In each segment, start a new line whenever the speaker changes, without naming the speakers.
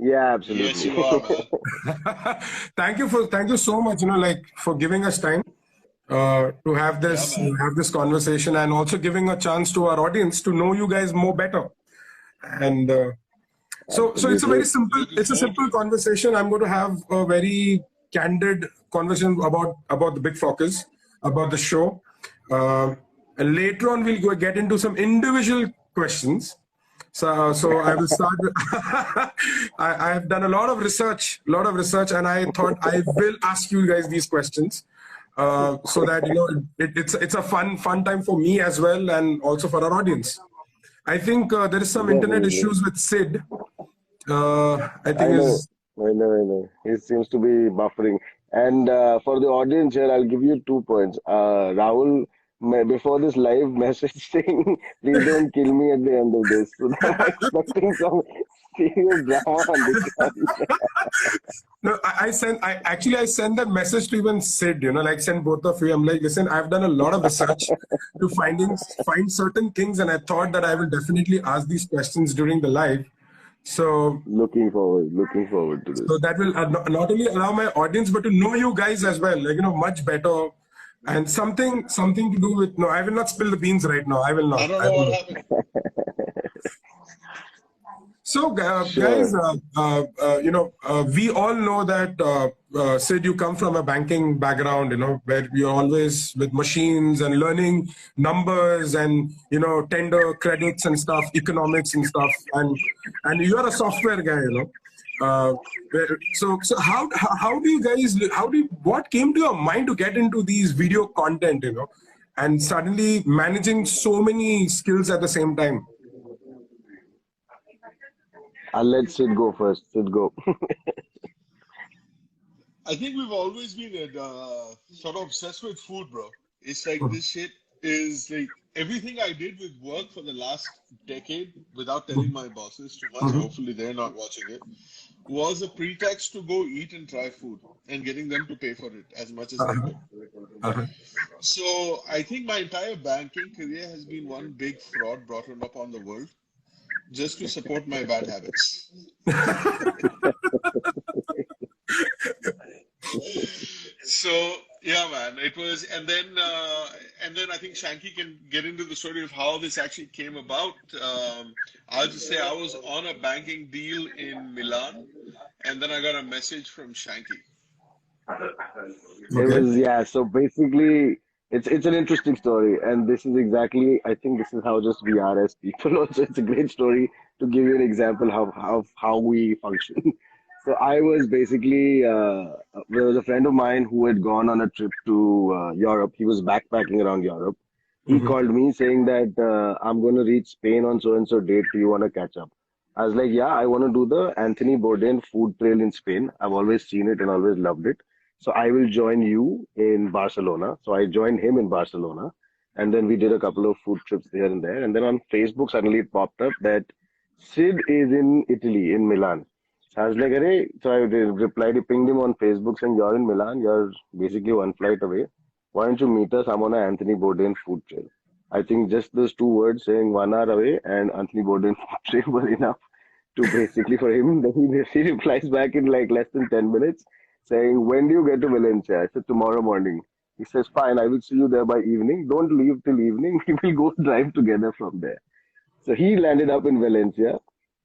Yeah,
Yes,
absolutely.
you are, man.
Thank you so much, like for giving us time to
Yeah, man.
have this conversation, and also giving a chance to our audience to know you guys more better. And so it's a
Absolutely.
very simple,
Looking
it's a
forward to
simple
it.
conversation. I'm going to have a very candid conversation about the Big Focus, about the show. And later on, we'll get into some individual questions. So I will start. I've done a lot of research, and I thought I will ask you guys these questions, so that it's a fun time for me as well, and also for our audience. I think there is some internet
Definitely.
issues with Sid. I
I
think
know.
is
I know. He seems to be buffering. And for the audience here, I'll give you 2 points. Rahul, before this live message saying, please don't kill me at the end of this. So I'm expecting some serious drama on this one.
no. I sent that message to even Sid. Like send both of you. I'm like, listen, I've done a lot of research to find certain things, and I thought that I will definitely ask these questions during the live. So
Looking forward to
So
this.
that will not only allow my audience, but to know you guys as well, like, much better. And something to do with, no, I will not spill the beans right now. I will
I
not.
don't
I
know
will
what
not.
happened.
So, guys,
Sure.
we all know that, Sid, you come from a banking background, where you're always with machines and learning numbers and, tender credits and stuff, economics and stuff. And you're a software guy. So how do you guys, what came to your mind to get into these video content, and suddenly managing so many skills at the same time?
I'll let Sid go first. Sid, go.
I think we've always been sort of obsessed with food, bro. It's like this shit is like everything I did with work for the last decade, without telling my bosses too much.
Mhm.
Hopefully, they're not watching it. Was a pretext to go eat and try food and getting them to pay for it as much as they
Uh-huh.
could.
Uh-huh.
So I think my entire banking career has been one big fraud brought up on the world just to support my bad habits. So yeah, man, it was, and then I think Shanky can get into the story of how this actually came about. I'll just say I was on a banking deal in Milan, and then I got a message from Shanky.
It
Okay.
was, yeah. So basically, it's an interesting story, and this is exactly. I think this is how just we are as people. Also, it's a great story to give you an example how we function. So I was basically there was a friend of mine who had gone on a trip to Europe. He was backpacking around Europe. He
Mhm.
called me saying that I'm going to reach Spain on so and so date. Do you want to catch up? I was like, yeah, I want to do the Anthony Bourdain food trail in Spain. I've always seen it and always loved it. So I will join you in Barcelona. So I joined him in Barcelona. And then we did a couple of food trips here and there. And then on Facebook, suddenly it popped up that Sid is in Italy, in Milan. So I was like, Arey, so I replied, pinged him on Facebook saying, you're in Milan, you're basically one flight away. Why don't you meet us? I'm on an Anthony Bourdain food trail. I think just those two words saying 1 hour away and Anthony Bourdain food trail were enough to basically for him. Then he replies back in like less than 10 minutes saying, when do you get to Valencia? I said, tomorrow morning. He says, fine, I will see you there by evening. Don't leave till evening. We will go drive together from there. So he landed up in Valencia.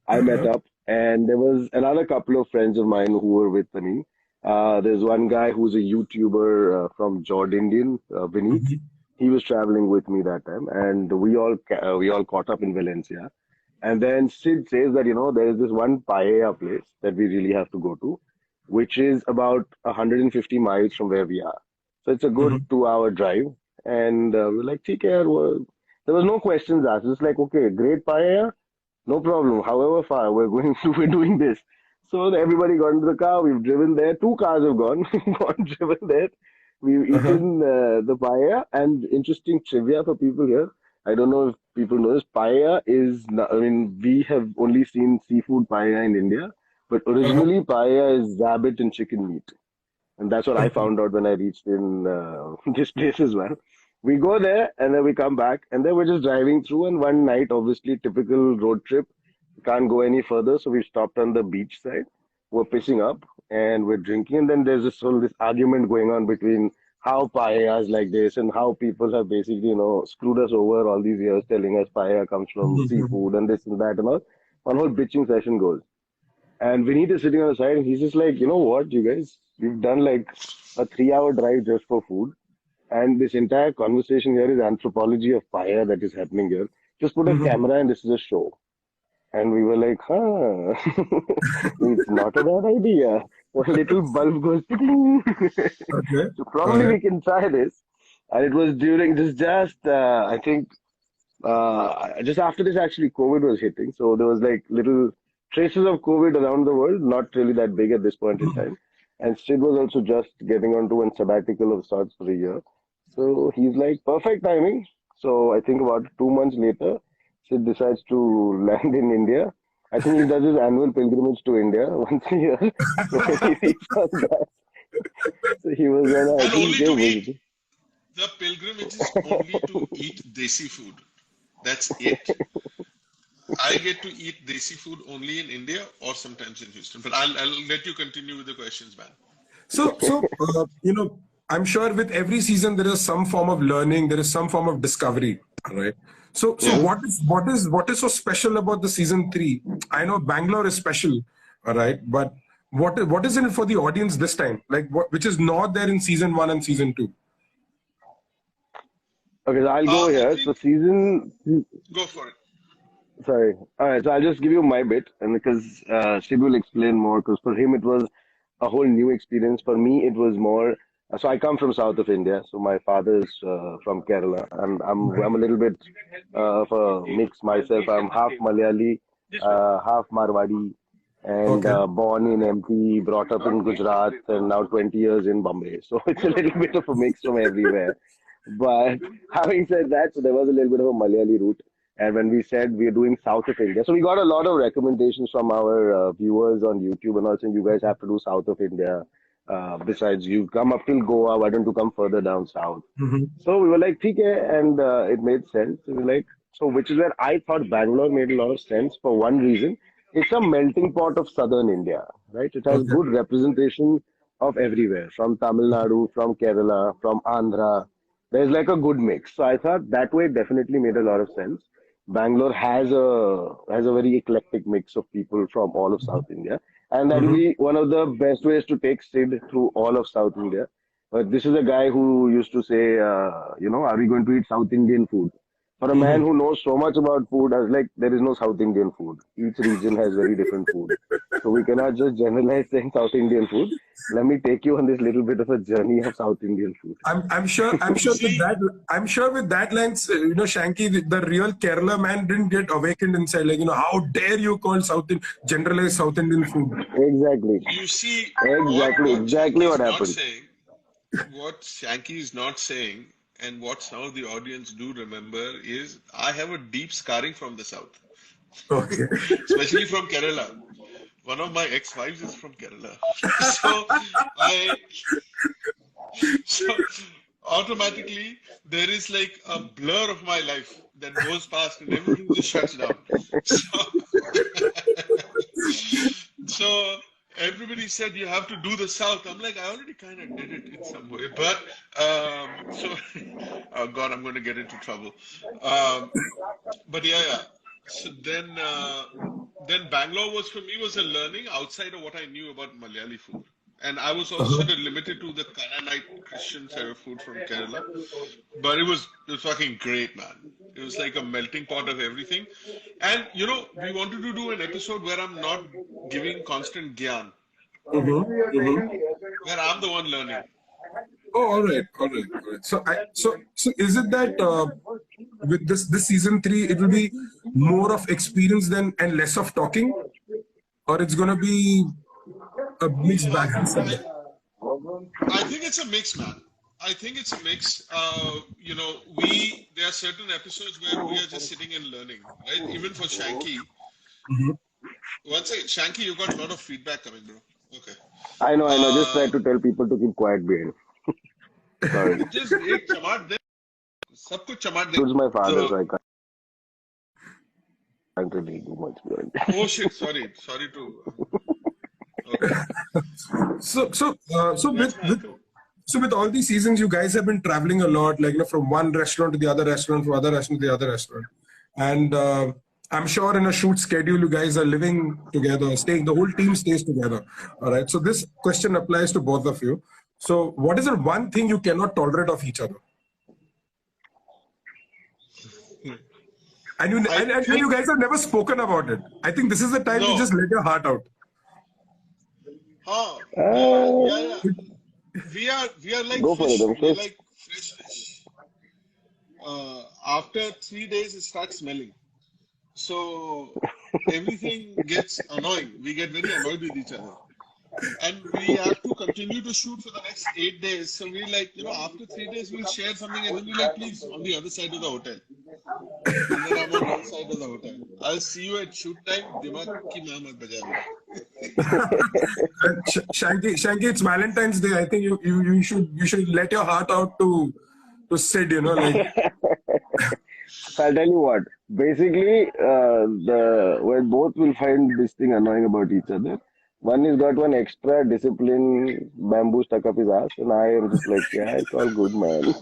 I met
Uh-huh.
up, and there was another couple of friends of mine who were with me. There's one guy who's a YouTuber from Jordan, Vineet.
Mhm.
He was traveling with me that time, and we all caught up in Valencia. And then Sid says that there is this one paella place that we really have to go to, which is about 150 miles from where we are. So it's a good
Mhm.
2 hour drive. And we're like, "ठीक है यार, there was no questions asked. It's like, okay, great paella, no problem. However far we're going to, we're doing this. So everybody got into the car. We've driven there. Two cars have gone, gone driven there. We've
Uh-huh.
eaten the paella. And interesting trivia for people here. I don't know if people know this. Paella is, I mean, we have only seen seafood paella in India, but
Uh-huh.
originally paella is rabbit and chicken meat. And that's what I
Okay.
found out when I reached in this place as well. We go there and then we come back and then we're just driving through. And one night, obviously, typical road trip, can't go any further, so we stopped on the beach side. We're pissing up and we're drinking, and then there's this argument going on between how paella is like this and how people have basically, screwed us over all these years, telling us paella comes from seafood and this and that and all. One whole bitching session goes. And Vineet is sitting on the side and he's just like, you know what, you guys, we've done like a 3 hour drive just for food. And this entire conversation here is anthropology of fire that is happening here. Just put a camera and this is a show. And we were like, it's not a bad idea. One little bulb goes, "Ting."
Okay.
So
All
probably
right.
we can try this. And it was during this I think, just after this actually COVID was hitting. So there was like little traces of COVID around the world, not really that big at this point in time. And Sid was also just getting onto a sabbatical of sorts for a year. So he's like, perfect timing. So I think about 2 months later, Sid decides to land in India. I think he does his annual pilgrimage to India once a year. So when he reached out that, so he was gonna, I
And
think,
only
give
to eat.
visiting.
The pilgrimage is only to eat desi food. That's it. I get to eat desi food only in India or sometimes in Houston. But I'll let you continue with the questions, man.
So, I'm sure with every season there is some form of learning, there is some form of discovery, right? So
Yeah.
what is so special about the season three? I know Bangalore is special, all right, but what is in it for the audience this time? Like which is not there in season one and season two?
Okay, so I'll go
I
here. So
think
season,
go for it.
sorry. All right, so I'll just give you my bit, and because Sid will explain more, because for him it was a whole new experience. For me, it was more. So I come from south of India. So my father's from Kerala, and I'm a little bit of a mix myself. I'm half Malayali, half Marwadi, and
Okay.
born in MP, brought up in Gujarat, and now 20 years in Bombay. So it's a little bit of a mix from everywhere. But having said that, so there was a little bit of a Malayali route. And when we said we are doing South of India, so we got a lot of recommendations from our viewers on YouTube and also you guys have to do South of India. Besides, you come up till Goa, why don't you come further down south? So we were like, okay, and it made sense. We were like, so which is where I thought Bangalore made a lot of sense for one reason. It's a melting pot of southern India, right? It has
Okay.
good representation of everywhere, from Tamil Nadu, from Kerala, from Andhra. There's like a good mix. So I thought that way it definitely made a lot of sense. Bangalore has a very eclectic mix of people from all of South India, and that will
Mm-hmm.
be one of the best ways to take Sid through all of South India. But this is a guy who used to say, are we going to eat South Indian food? For a man
Mm-hmm.
who knows so much about food, I was like, there is no South Indian food. Each region has very different food. So we cannot just generalize saying South Indian food. Let me take you on this little bit of a journey of South Indian food.
I'm
You
sure with
see,
that lines, Shanky, the real Kerala man didn't get awakened inside, like, how dare you call generalize South Indian food?
Exactly.
you see what
Exactly
Shanky
what
is not
happened.
saying, what Shanky is not saying, and what some of the audience do remember is I have a deep scarring from the south,
Okay.
especially from Kerala. One of my ex-wives is from Kerala. So I so automatically there is like a blur of my life that goes past and everything just shuts down. So so everybody said you have to do the south. I'm like, I already kind of did it in some way, but so oh God, I'm going to get into trouble. Um, but yeah. So then Bangalore was for me was a learning outside of what I knew about Malayali food. And I was also
Uh-huh.
sort of limited to the Canaanite Christian side of food from Kerala. But it was fucking great, man. It was like a melting pot of everything. And we wanted to do an episode where I'm not giving constant gyan,
Mm-hmm. Mm-hmm.
where I'm the one learning.
Oh, all right. So is it that with this season three, it will be more of experience than and less of talking, or it's gonna be a mixed bag?
I think it's a mix, man. I think it's a mix. There are certain episodes where we are just sitting and learning, right? Even for Shanky. One second, Shanky, you got a lot of feedback coming, bro. Okay.
I know. Just try
Um,
to tell people to keep quiet behind. Sorry.
just एक चमाट दे, सब कुछ चमाट दे.
It's my father,
So
so I can't can't really do much beyond.
Oh shit! Sorry to. Okay,
So
that's my uncle.
with all these seasons, you guys have been traveling a lot, like from one restaurant to the other restaurant, from other restaurant to the other restaurant, and I'm sure in a shoot schedule, you guys are living together, staying. The whole team stays together. All right. So this question applies to both of you. So, what is the one thing you cannot tolerate of each other? And you guys have never spoken about it. I think this is the time to just let your heart out.
Yeah. We are like
Go for
fish.
it,
We're like fresh fish. After 3 days, it starts smelling. So everything gets annoying. We get very annoyed with each other. And we have to continue to shoot for the next 8 days. So we're like, after 3 days, we'll share something and then we're like, please, on the other side of the hotel. And then I'm on one side of the hotel. I'll see you at shoot time. Dimag ki main mat baja
Shanky, it's Valentine's Day. I think you should let your heart out to Sid, like.
I'll tell you what. Basically, where both will find this thing annoying about each other. One has got one extra discipline bamboo stuck up his ass, and I am just like, yeah, it's all good, man.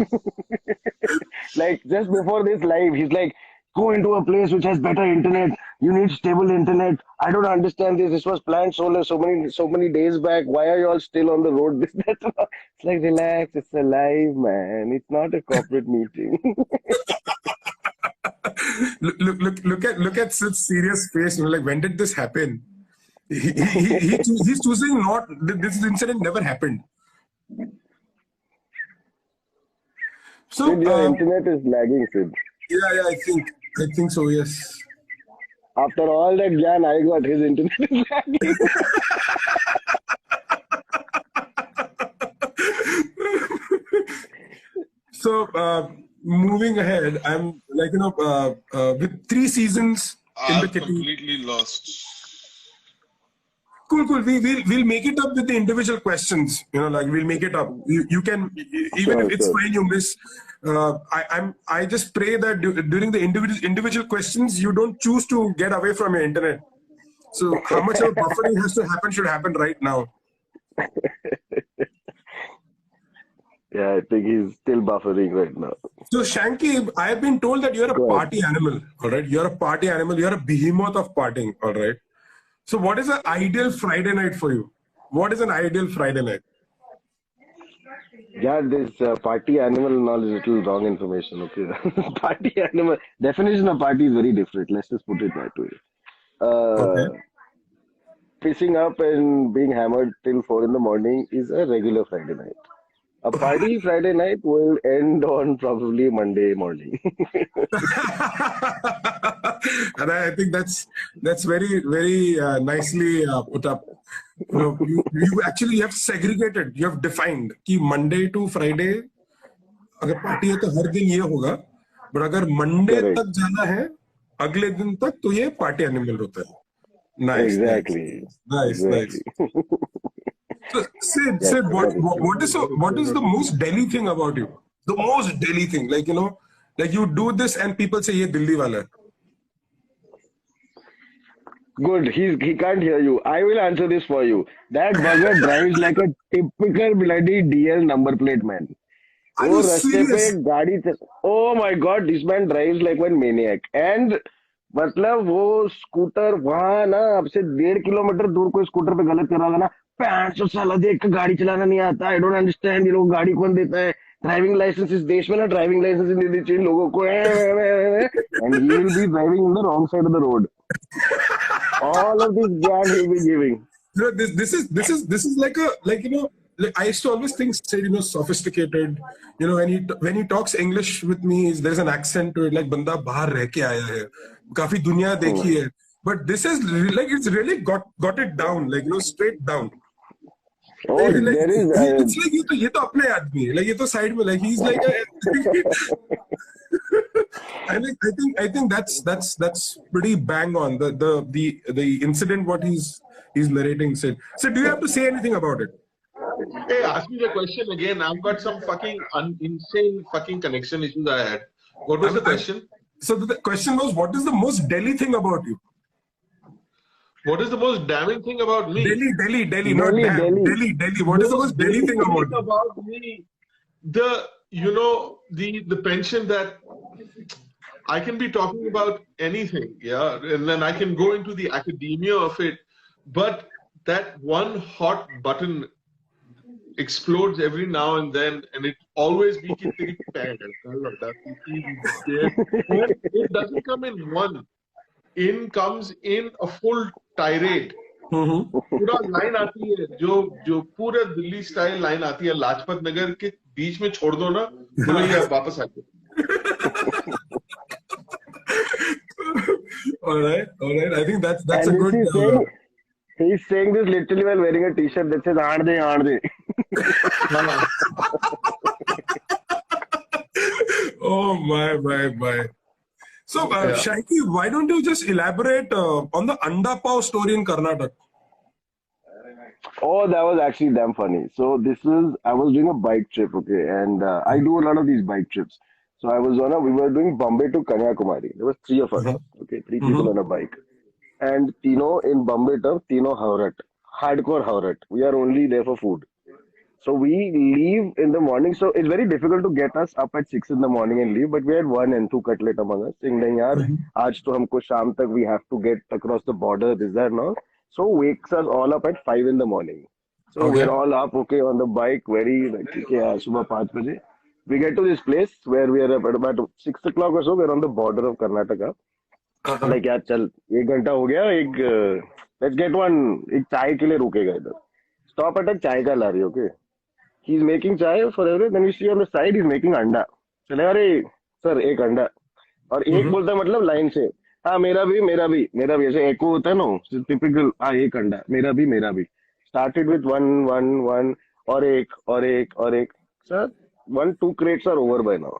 Like just before this live, he's like, go into a place which has better internet. You need stable internet. I don't understand this. This was planned so many days back. Why are you all still on the road? This, that. It's like, relax. It's a live, man. It's not a corporate meeting.
Look at Sid's serious face. Like, when did this happen? He's choosing not. This incident never happened. So
Sid, your internet is lagging, Sid.
Yeah, I think so. Yes.
After all that Gyan I got, his internet is lagging.
So moving ahead, I'm like with 3 seasons in the kitty.
Completely lost.
Cool. We'll make it up with the individual questions. Like we'll make it up. You can even if it's fine you miss. I just pray that during the individual questions you don't choose to get away from your internet. So how much of buffering has to happen should happen right now.
Yeah, I think he's still buffering right now.
So Shanky, I have been told that you're a party animal. All right, you're a party animal. You're a behemoth of partying. All right. So what is an ideal Friday night for you? What is an ideal Friday night?
Yeah, this party animal knowledge is little wrong information. Okay, party animal definition of party is very different. Let's just put it that way.
Okay.
Pissing up and being hammered till 4 in the morning is a regular Friday night. A party Friday night will end on probably Monday morning.
And I think that's very nicely put up. You actually have segregated. You have defined कि Monday to Friday अगर party है तो हर दिन ये होगा. But अगर Monday तक जाना है अगले दिन तक तो ये party animal होता है. Nice.
Exactly.
Nice. So, Sid, what is the most Delhi thing about you? The most Delhi thing, like you do this and people say, "Ye Delhi wala."
Good. He can't hear you. I will answer this for you. That bugger drives like a typical bloody DL number plate man.
Are you serious?
Oh my God, this man drives like one maniac. And मतलब वो scooter वहां ना आपसे 1.5 kilometre दूर कोई scooter पे गलत कर रहा था ना 500 साल देख के गाड़ी चलाना नहीं आता आई डोंट अंडरस्टैंड ये लोग गाड़ी कौन देता है ड्राइविंग लाइसेंस इस देश में ना ड्राइविंग लाइसेंस नहीं देनी चाहिए लोगों को and he will be driving in the wrong side of the road all of this gag he'll be giving.
This is like I used to always think Sid, sophisticated. When he talks English with me, there's an accent to it, like banda bahar reh ke aaya hai, काफी दुनिया देखी है. But this is like it's really got it down, like straight down.
Oh, there is.
It's like ये तो अपने आदमी है, like ये तो side में, like he's like I think that's pretty bang on the incident what he's narrating. Sid, do you have to say anything about it?
Hey, ask me the question again. I've got some fucking insane fucking connection issues I had. What was the question?
So the question was, what is the most Delhi thing about you?
What is the most damning thing about me?
Delhi, not damn. Delhi. What is the most Delhi thing about you?
About me? The pension that I can be talking about anything, yeah, and then I can go into the academia of it, but that one hot button explodes every now and then, and it always be ki teri pan hai. And it doesn't come in one. In comes in a full tirade. पूरा line आती है जो पूरा Delhi style line आती है लाजपत नगर के बीच में छोड़ दो ना बोलो ये वापस आके.
All right. I think that's a good.
He's saying this literally while wearing a T-shirt that says "Aand de."
Oh my. So, Shanky, why don't you just elaborate on the Anda Pav story in Karnataka?
Oh, that was actually damn funny. So I was doing a bike trip, okay, and I do a lot of these bike trips. So we were doing Bombay to Kanyakumari. There was 3 of us, okay, 3 people on a bike. And Tino in Bombay term, Tino Haurat, hardcore Haurat. We are only there for food. So we leave in the morning. So it's very difficult to get us up at 6 in the morning and leave. But we had one and 2 cutlet among us saying, "Nahi yaar, aaj to humko sham tak we have to get across the border, this, that, and all." So wakes us all up at 5 in the morning. So we're all up, okay, on the bike, very like, yeah, subah 5 baje. We get to this place where we are at about 6 o'clock or so. We're on the border of Karnataka. Like, यार चल 1 घंटा हो गया, let's get one, एक चाय के लिए रुकेगा इधर. Stop at a चाय का लारी, okay. He's making chai for everyone. Then we see on the side he's making anda. चले अरे सर एक अंडा और एक बोलता है मतलब लाइन से हाँ मेरा भी ऐसे एको होता है ना टिपिकल हाँ एक अंडा मेरा भी started with one और एक sir 1-2 crates are over by now.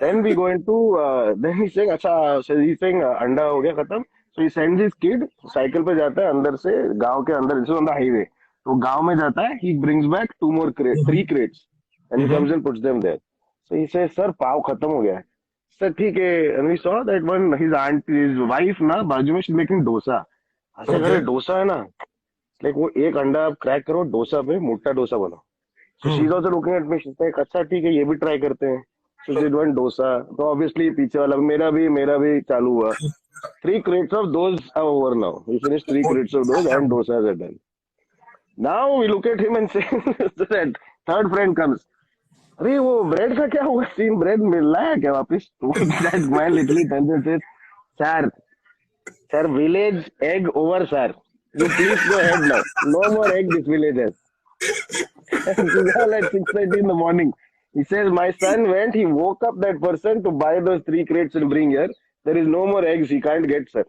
Then we go into then he's saying अच्छा so he's saying अंडा हो गया खत्म. So he sends his kid cycle पे जाता है अंदर से गांव के अंदर this is on the highway. तो गांव में जाता है, he brings back 3 crates and he comes and puts them there. So he says, sir, पाव खत्म हो गया है. Sir, ठीक है. And we saw that one, his wife ना बाजू में she's making डोसा. ऐसे करे डोसा है ना, like वो एक अंडा आप क्रैक करो डोसा पे मोटा डोसा बनाओ. So she's also looking at me, she's like, अच्छा ठीक है ये भी ट्राई करते हैं. So she did one dosa. तो obviously पीछे वाला मेरा भी चालू हुआ. 3 crates of those are over now. We finished 3 crates of those and dosas are done. Now we look at him and say, that third friend comes. अरे वो bread का क्या हुआ सीन ब्रेड मिल रहा है क्या वापस. That man literally turns and says, sir, village egg over, sir. You please go ahead now. No more egg this village has. And this is all at 6:30 in the morning. He says, my son went, he woke up that person to buy those 3 crates and bring here. There is no more eggs he can't get, sir.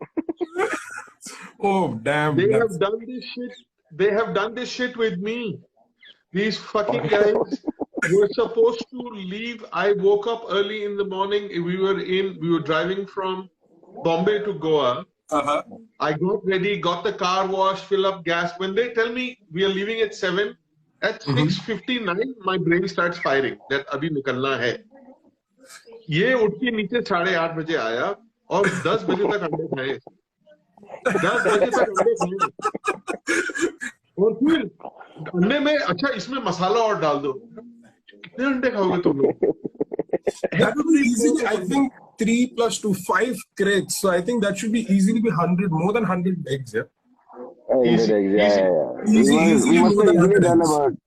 Oh, damn.
They have done this shit. They have done this shit with me. These fucking guys were supposed to leave. I woke up early in the morning. We were driving from Bombay to Goa. I got ready, got the car washed, fill up gas. When they tell me we are leaving at 7, at 6:59, my brain starts firing that abhi nikalna hai. ये उठ के नीचे 8:30 बजे आया और 10 बजे तक अंडे खाए. 10 बजे तक अंडे खाए और फिर अंडे में अच्छा इसमें मसाला और डाल दो. कितने अंडे खाओगे तुम लोग?
That would be easily, I think 3 + 2, 5 crates. So I think that should be easily be 100, more than 100 eggs, yeah.
100 eggs, yeah.
Easily more than 100 eggs.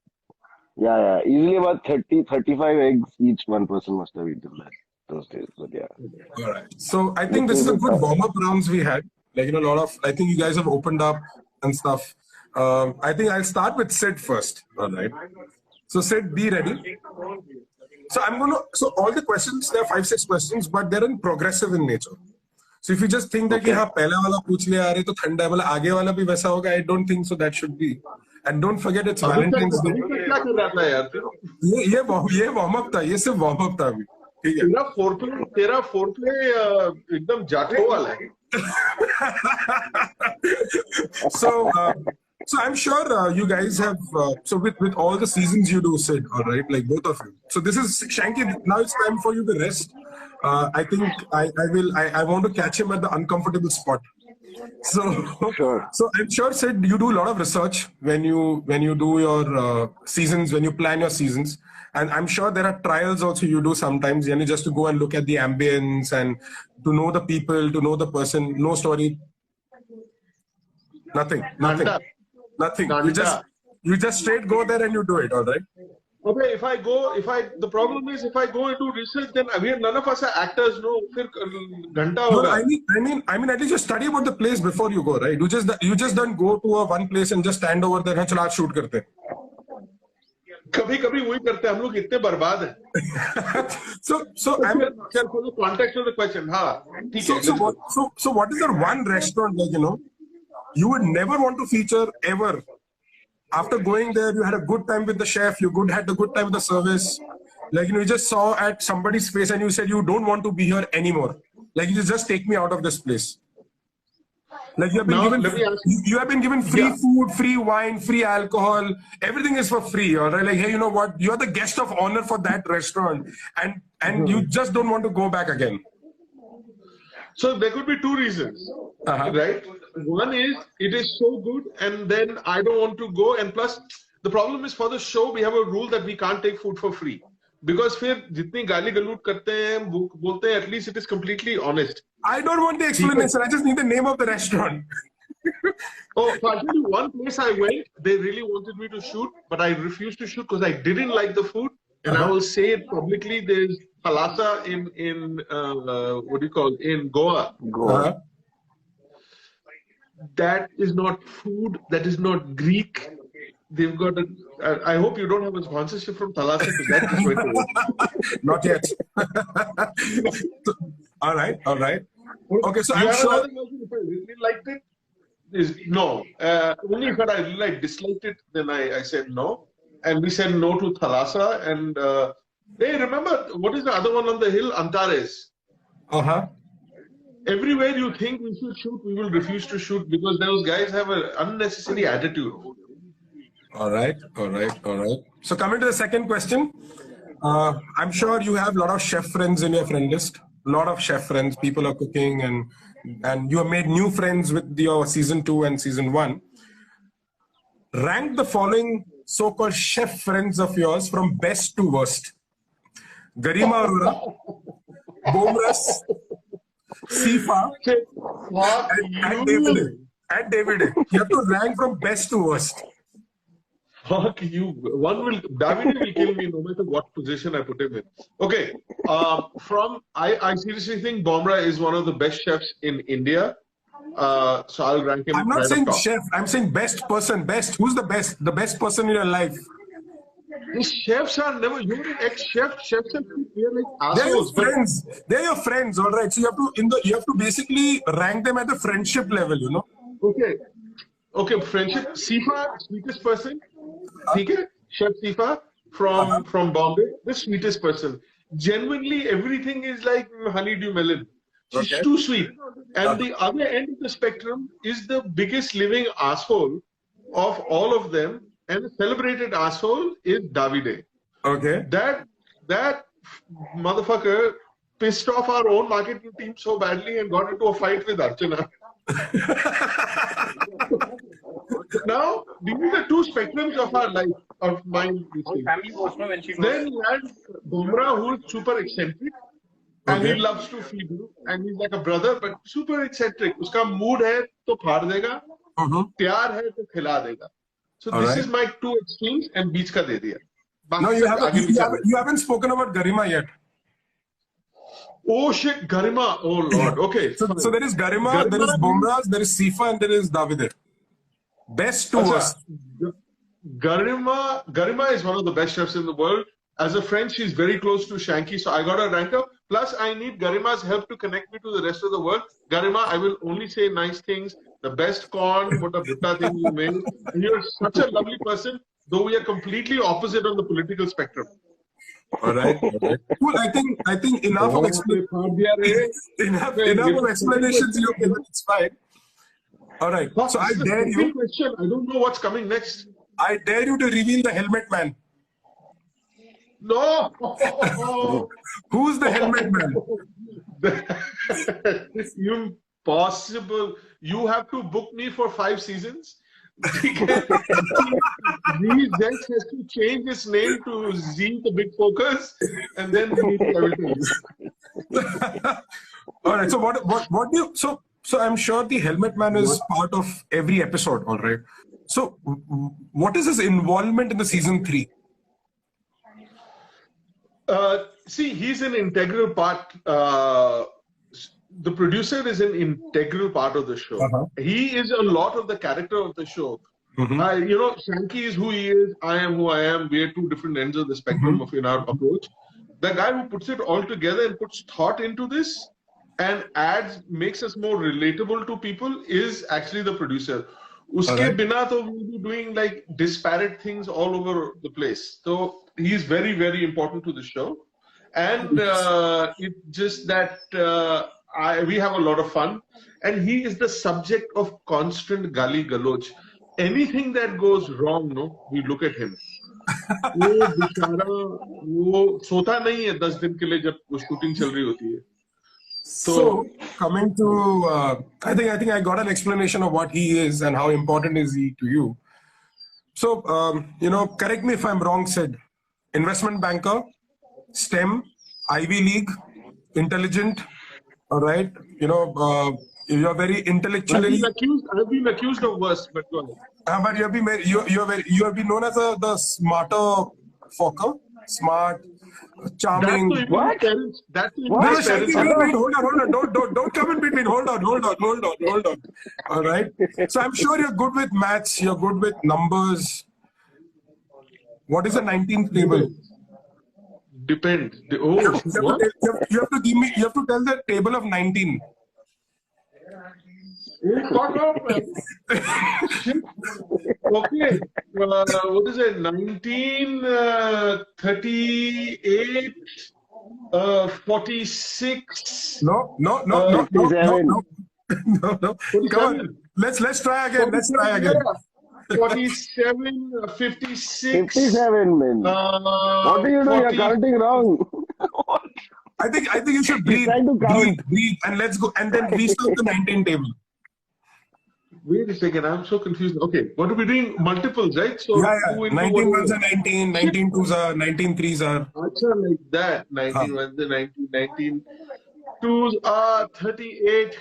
Easily about 35 eggs each one person must have eaten those days. But yeah.
All right. So I think this is a good warm-up rounds we had. Like, a lot of, I think you guys have opened up and stuff. I think I'll start with Sid first. All right. So Sid, be ready. So so all the questions, there are 5-6 questions, but they're progressive in nature. So if you just think that हाँ पहला वाला पूछ लिया अरे तो ठंडा है वाला आगे वाला भी वैसा होगा, I don't think so. That should be. And don't forget it's Valentine's Day.
क्या कर रहा था यार?
ये warm up था, ये सिर्फ warm up था अभी. ठीक है.
तेरा foreplay एकदम जाठो वाला है.
So I'm sure you guys have, so with all the seasons you do, Sid, all right, like both of you. So this is, Shanky, now it's time for you to rest. I think I want to catch him at the uncomfortable spot. So,
Sure.
so I'm sure, Sid, you do a lot of research when you do your seasons, when you plan your seasons, and I'm sure there are trials also you do sometimes, just to go and look at the ambience and to know the people, to know the person. No story, nothing.
Ganta.
You just straight go there and you do it. All right.
Okay, the problem is if I go into research, then none of us are actors, no. Fir ghanta
No,
hoga.
I mean, at least you study about the place before you go, right? You just don't go to one place and just stand over there and चलो आज shoot करते.
कभी-कभी वही करते हैं हम लोग इतने बर्बाद हैं.
So I'm
for the context of the question, हाँ, ठीक है.
so what is the one restaurant you would never want to feature ever? After going there, you had a good time with the chef, had a good time with the service. You just saw at somebody's face and you said, you don't want to be here anymore. You just take me out of this place. You have been given free food, free wine, free alcohol. Everything is for free. All right. Hey, you know what? You're the guest of honor for that restaurant. And you just don't want to go back again.
So there could be two reasons, right? One is it is so good and then I don't want to go, and plus the problem is for the show we have a rule that we can't take food for free because फिर जितनी गाली गलौज करते हैं बोलते हैं, at least it is completely honest.
I don't want the explanation. I just need the name of the restaurant.
Oh, so I'll tell you one place I went. They really wanted me to shoot, but I refused to shoot because I didn't like the food. And I will say it publicly. There's Thalassa in what do you call, in Goa.
Goa.
That is not food. That is not Greek. They've got a. I hope you don't have a sponsorship from Thalassa because that is going to work.
Not yet. All right. Okay, so I'm sure.
If I really liked it, no. Only if I really disliked it, then I said no. And we said no to Thalassa. And hey, remember, what is the other one on the hill? Antares. Everywhere you think we should shoot, we will refuse to shoot because those guys have an unnecessary attitude.
All right. So coming to the second question, I'm sure you have a lot of chef friends in your friend list. A lot of chef friends, people are cooking, and you have made new friends with your season 2 and season 1. Rank the following so-called chef friends of yours from best to worst. Garima Arora, Bomras, Sifa, and David. You have to rank from best to worst.
Fuck you. David will kill me no matter what position I put him in. Okay. I seriously think Bomra is one of the best chefs in India. So I'll rank him.
I'm not saying
top.
Chef. I'm saying best person. Best. Who's the best? The best person in your life.
These chefs are never. You're an ex-chef. Chefs are like assholes.
They're your friends. They're your friends. All right. So you have to basically rank them at the friendship level.
Okay. Friendship. Sifa, sweetest person. Okay. Chef Sifa from Bombay, the sweetest person. Genuinely, everything is like honeydew melon. She's too sweet. And the other end of the spectrum is the biggest living asshole of all of them. And the celebrated asshole is Davide.
Okay.
That motherfucker pissed off our own marketing team so badly and got into a fight with Archana. Now, these are the two spectrums of our life, of mine. Then you had Bumrah, who is super eccentric. And he loves to feed you, and he's like a brother, but super eccentric. Uska mood hai to phad dega, pyar hai to khila dega. So this is my two extremes, and beach ka de diya.
No, you haven't spoken about Garima yet.
Oh shit, Garima! Oh lord. Okay.
So there is Garima, there is Bomras, there is Sifa, and there is Davide. Best to worst.
Garima is one of the best chefs in the world. As a friend, she's very close to Shanky, so I got her ranked up. Plus, I need Garima's help to connect me to the rest of the world. Garima, I will only say nice things. The best corn, what a butta thing you made. And you're such a lovely person, though we are completely opposite on the political spectrum.
All right. Cool. I think enough of explanations you've given. It's fine. All right. So I dare you.
Question. I don't know what's coming next.
I dare you to reveal the helmet man.
No.
Who's the helmet man?
Impossible. You have to book me for 5 seasons. Zee Zest has to change his name to Z the Big Focus, and then maybe I will tell you.
All right. So what do you, so I'm sure the Helmet Man is part of every episode. All right. So what is his involvement in the season 3?
See, he's an integral part. The producer is an integral part of the show. He is a lot of the character of the show. You know, Shanky is who he is. I am who I am. We are two different ends of the spectrum in our approach. The guy who puts it all together and puts thought into this and makes us more relatable to people is actually the producer. Uske bina to we'll be doing like disparate things all over the place. So he's very, very important to the show. And it's just that we have a lot of fun. And he is the subject of constant gali galoch. Anything that goes wrong, no, we look at him. वो बेचारा वो सोता नहीं है 10 दिन के लिए जब शूटिंग चल रही होती है.
So coming to, I think I got an explanation of what he is and how important is he to you. So, you know, correct me if I'm wrong, Sid. Investment banker, STEM, Ivy League, intelligent, all right. You know, you're very intellectually.
I've been accused of worse, but go ahead.
But you have been known as the smarter Fokker, smart, charming.
That's
Shanky, hold on. Don't come in between. Hold on. All right. So I'm sure you're good with maths. You're good with numbers. What is the 19th table?
Depends.
You have to give me. You have to tell the table of 19. Okay, what is it? 19, 38, 46.
No.
Come on, let's try again.
47, 56.
57, man. What are you doing? You're counting wrong.
I think you should breathe, and let's go, and then restart the 19 table.
Wait a second, I'm so confused. Okay, what are we doing? Multiples, right? So
yeah. 19 ones are 19, 19 twos are, 19 threes are.
Achha, like that. 19 ones are 19, 19 twos are 38,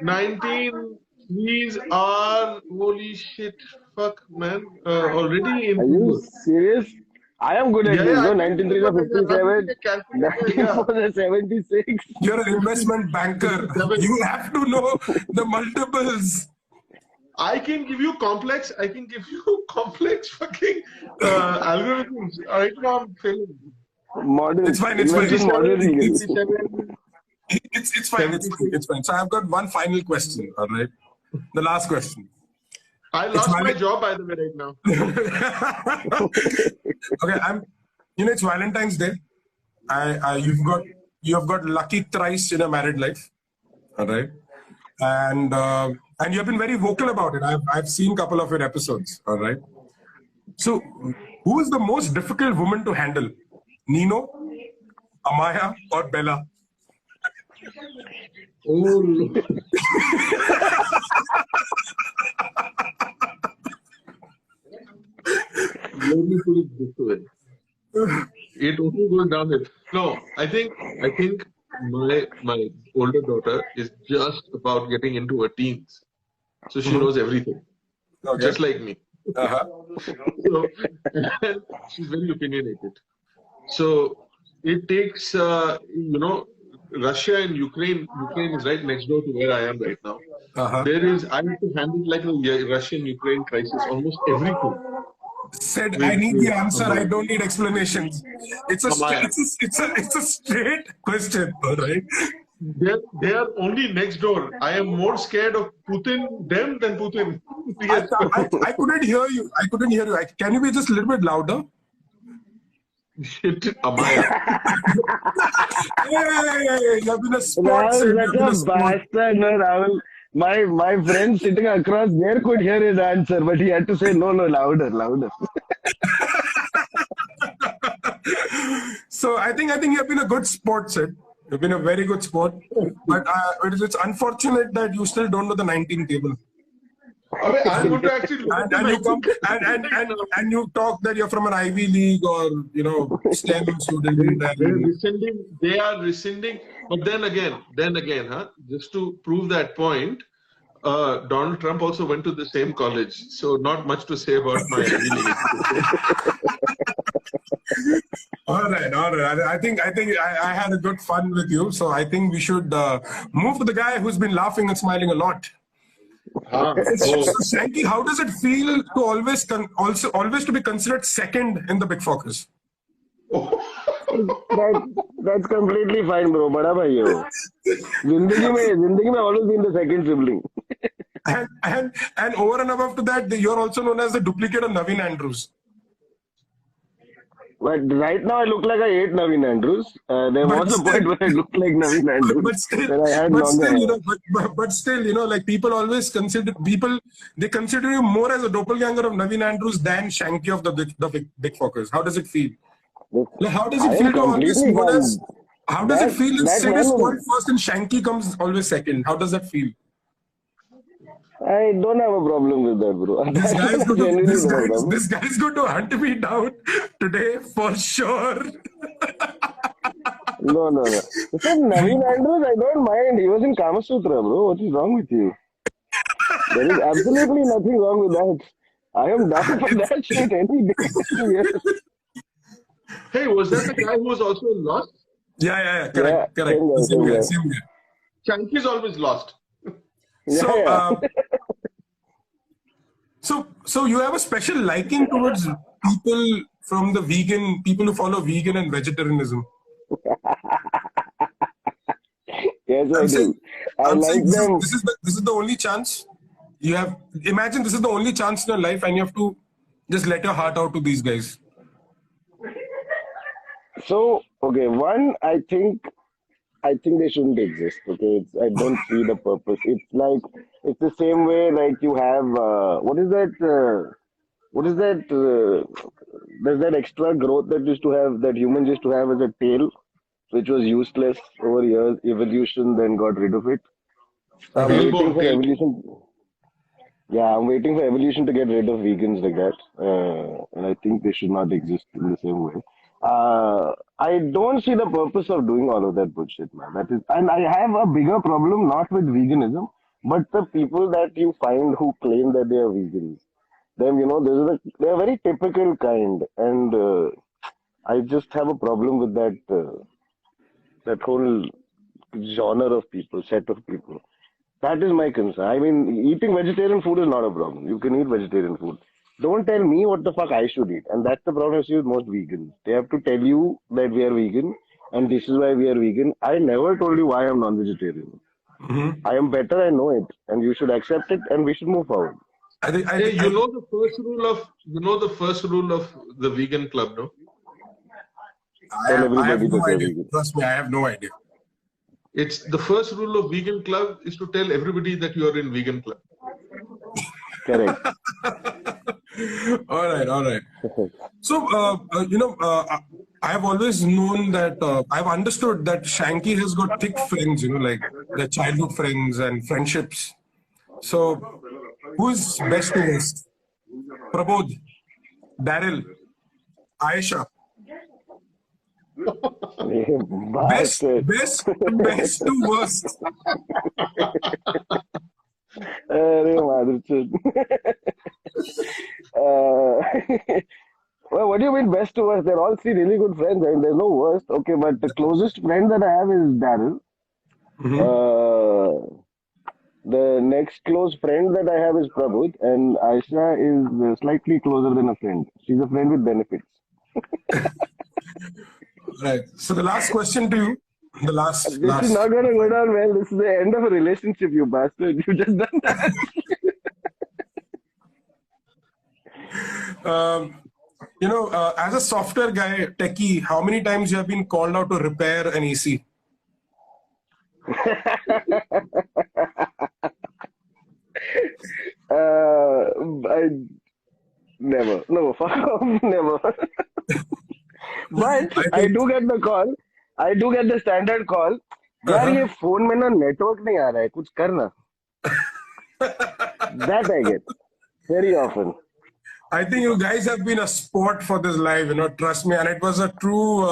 19 threes are, holy shit, fuck, man. Already in.
Are you serious? I am good at this. 19 threes are 57, 19 fours are 76.
You're an investment banker. You have to know the multiples.
I can give you complex fucking algorithms. Right now I'm failing.
Modern.
It's fine. It's fine. So I've got one final question. All right. The last question.
I lost my job, by the way, right now.
Okay, it's Valentine's Day. You have got lucky thrice in a married life, all right, and you have been very vocal about it. I've seen a couple of your episodes, all right. So, who is the most difficult woman to handle? Nino, Amaya, or Bella?
Oh. Let me put it this way. It only goes down there. No, I think my older daughter is just about getting into her teens. So she knows everything.
Okay.
Just like me. So, she's very opinionated. So it takes, Russia and Ukraine. Ukraine is right next door to where I am right now. I have to handle like a Russian-Ukraine crisis, almost everything.
Said I need the answer. I don't need explanations. It's a straight question, all right?
They are only next door. I am more scared of Putin than Putin. Yes.
I couldn't hear you. Can you be just a little bit louder?
Shit, Amaya.
Hey, you've been a sports.
Bastard, no, Rahul. My friend sitting across there could hear his answer, but he had to say no, louder.
So I think you have been a good sport, Sid. You've been a very good sport. But it's unfortunate that you still don't know the 19 table.
I'm going to actually look at
And
the
you come
19
and you talk that you're from an Ivy League or STEM student.
They are rescinding. But then again, just to prove that point, Donald Trump also went to the same college, so not much to say about my Ivy League experience.
All right. I think I had a good fun with you, so I think we should move to the guy who's been laughing and smiling a lot. So Shanky, how does it feel to always to be considered second in the Big Focus?
That's completely fine, bro. Bada bhai ho. Zindagi mein always been the second sibling.
And over and above to that, you're also known as the duplicate of Naveen Andrews.
But right now I look like I ate Naveen Andrews. There was a point where I looked like Naveen Andrews.
But still, like people always consider you more as a doppelganger of Naveen Andrews than Shanky of the Big Focus. How does it feel? Like, how does it feel to always known as? How does it feel if Sid is called first and Shanky comes always second? How does that feel?
I don't have a problem with that, bro.
This guy's going to hunt me down today for sure.
No. Listen, Naveen Andrews, I don't mind. He was in Kama Sutra, bro. What is wrong with you? There is absolutely nothing wrong with that. I am down for that shit any day.
Hey, was that the guy who was also lost?
Yeah. Correct. Same guy.
Shanky's always lost.
So you have a special liking towards people from the people who follow vegan and vegetarianism.
Yes, I do. I like them.
This is the only chance you have. Imagine this is the only chance in your life, and you have to just let your heart out to these guys.
So, okay, one, I think they shouldn't exist. Okay, I don't see the purpose. It's the same way like you have what is that? There's that extra growth that humans used to have as a tail, which was useless over years. Evolution then got rid of it. So I'm waiting for evolution. Yeah, I'm waiting for evolution to get rid of vegans like that, and I think they should not exist in the same way. I don't see the purpose of doing all of that bullshit, man. And I have a bigger problem not with veganism, but the people that you find who claim that they are vegans. Them, they're a very typical kind, and I just have a problem with that whole genre of people, set of people. That is my concern. I mean, eating vegetarian food is not a problem. You can eat vegetarian food. Don't tell me what the fuck I should eat. And that's the problem I see with most vegans. They have to tell you that we are vegan and this is why we are vegan. I never told you why I'm non-vegetarian. I am better, I know it. And you should accept it and we should move forward.
You know the first rule of the vegan club, no?
I have no idea. Trust me, I have no idea.
It's the first rule of vegan club is to tell everybody that you are in vegan club.
Correct.
All right. So, I have always known that, I've understood that Shanky has got thick friends, like their childhood friends and friendships. So, who's best to worst? Prabodh, Daryl, Aisha. Best to worst.
Well, what do you mean best to worst? They're all three really good friends. I mean, there's no worst. Okay, but the closest friend that I have is Daryl. The next close friend that I have is Prabodh, and Aisha is slightly closer than a friend. She's a friend with benefits.
Right. So the last question to you. This is
not going to go down well. This is the end of a relationship, you bastard. You just done that.
As a software guy, techie, how many times you have been called out to repair an AC? Never. No, fuck off. Never. But I do get the call.
I do get the standard call. यार ये phone में ना network नहीं आ रहा है कुछ करना. That I get very often.
I think you guys have been a sport for this live, trust me. And it was a true,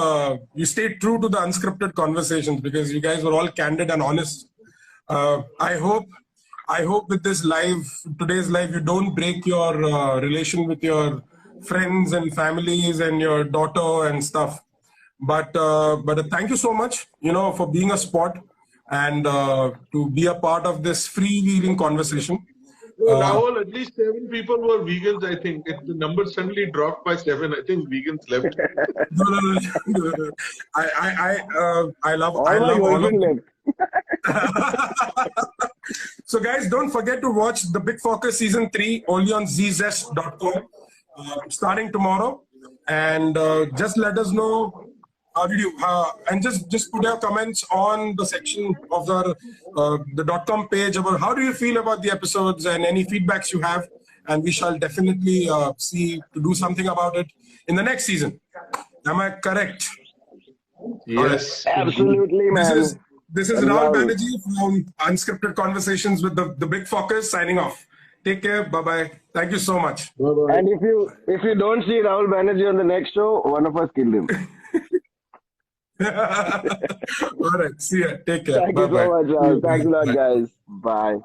you stayed true to the unscripted conversations because you guys were all candid and honest. I hope with this live, today's live, you don't break your relation with your friends and families and your daughter and stuff. But thank you so much, for being a sport and to be a part of this freewheeling conversation.
Rahul, at least 7 people were vegans, I think. The number suddenly dropped by 7. I think vegans left.
No. I love all of them. So guys, don't forget to watch The Big Focus Season 3 only on zeezest.com starting tomorrow. And just let us know how did you and just put your comments on the section of the .com page about how do you feel about the episodes and any feedbacks you have, and we shall definitely see to do something about it in the next season. Am I correct?
Yes,
Absolutely, man.
This is Rahul Banerjee from Unscripted Conversations with the Big Focus signing off. Take care. Bye-bye. Thank you so much.
Bye-bye.
And if you don't see Rahul Banerjee on the next show, one of us killed him.
All right. See ya. Take care.
Thank you so much, Rahul. Thanks a lot, guys. Bye.